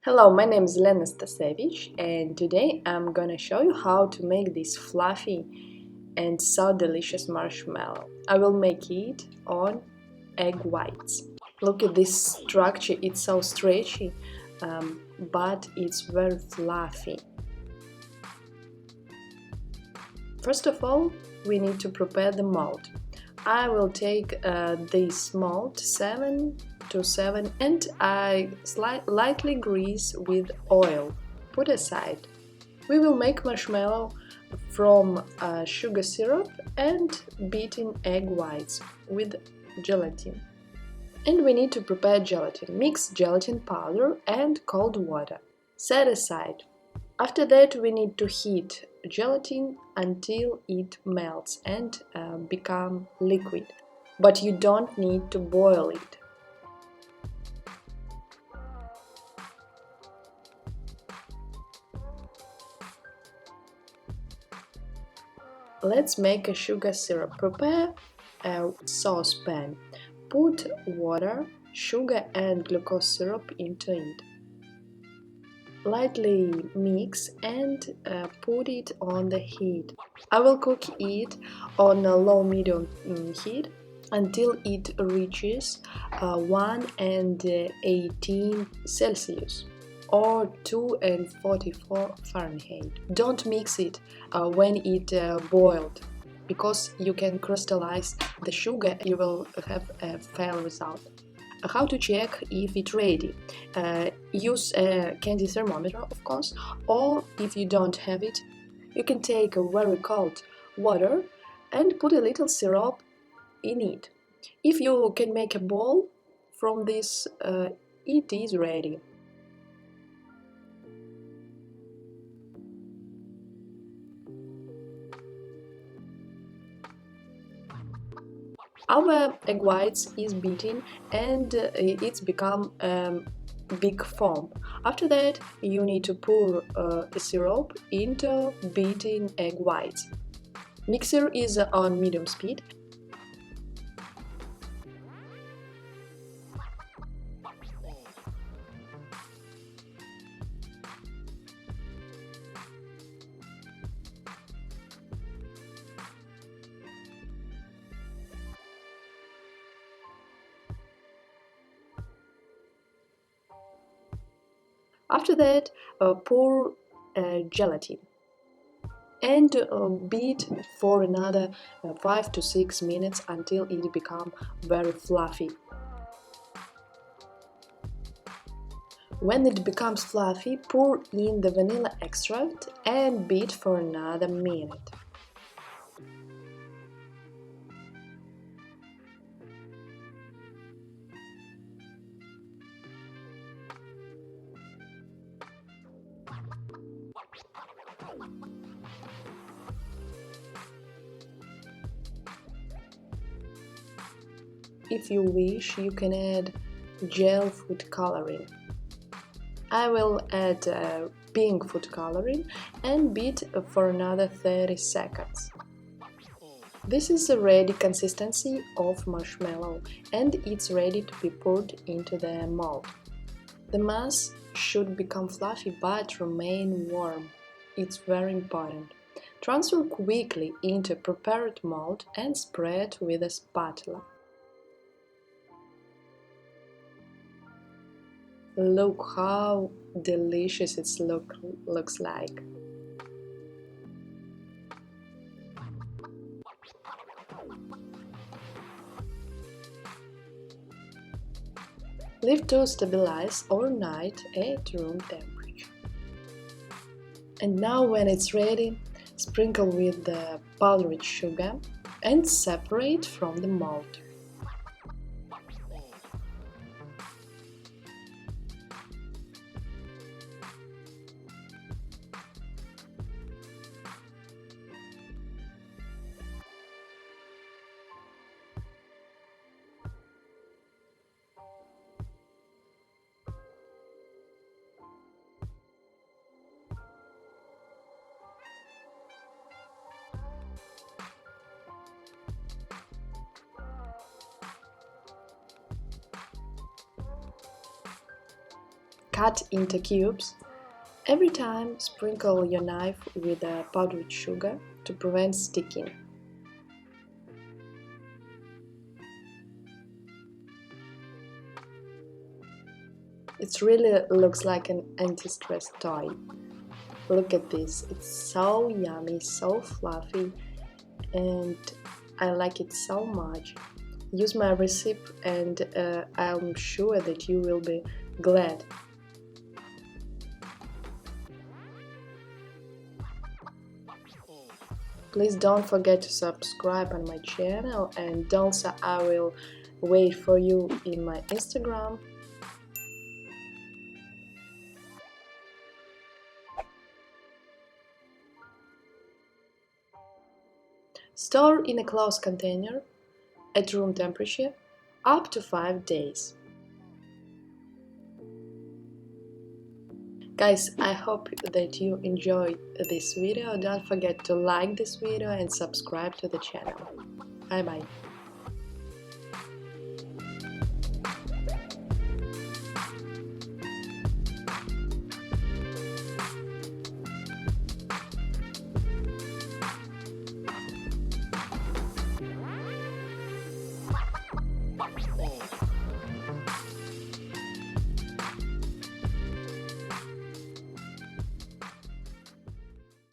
Hello, my name is Lena Stasevich, and today I'm gonna show you how to make this fluffy and so delicious marshmallow. I will make it on egg whites. Look at this structure, it's so stretchy, but it's very fluffy. First of all, we need to prepare the mold. I will take this mold 7 to 7 and I lightly grease with oil. Put aside. We will make marshmallow from sugar syrup and beaten egg whites with gelatin. And we need to prepare gelatin. Mix gelatin powder and cold water. Set aside. After that, we need to heat gelatin until it melts and become liquid. But you don't need to boil it. Let's make a sugar syrup. Prepare a saucepan. Put water, sugar and glucose syrup into it. Lightly mix and put it on the heat. I will cook it on a low-medium heat until it reaches 118 Celsius or 244 Fahrenheit. Don't mix it when it boiled, because you can crystallize the sugar, you will have a fail result. How to check if it's ready? Use a candy thermometer, of course, or if you don't have it, you can take a very cold water and put a little syrup in it. If you can make a ball from this, it is ready. Our egg whites is beaten and it's become big foam. After that, you need to pour a syrup into beaten egg whites. Mixer is on medium speed. After that, pour gelatin and beat for another 5 to 6 minutes until it becomes very fluffy. When it becomes fluffy, pour in the vanilla extract and beat for another minute. If you wish, you can add gel food coloring. I will add pink food coloring and beat for another 30 seconds. This is the ready consistency of marshmallow and it's ready to be poured into the mold. The mass should become fluffy but remain warm. It's very important. Transfer quickly into prepared mold and spread with a spatula. Look how delicious it looks like. Leave to stabilize overnight at room temperature. And now when it's ready, sprinkle with the powdered sugar and separate from the mold. cut into cubes. Every time, sprinkle your knife with powdered sugar to prevent sticking. It really looks like an anti-stress toy. Look at this, it's so yummy, so fluffy, and I like it so much. Use my recipe and I'm sure that you will be glad. Please don't forget to subscribe on my channel, and also I will wait for you in my Instagram. Store in a closed container at room temperature up to 5 days. Guys, I hope that you enjoyed this video. Don't forget to like this video and subscribe to the channel. Bye bye.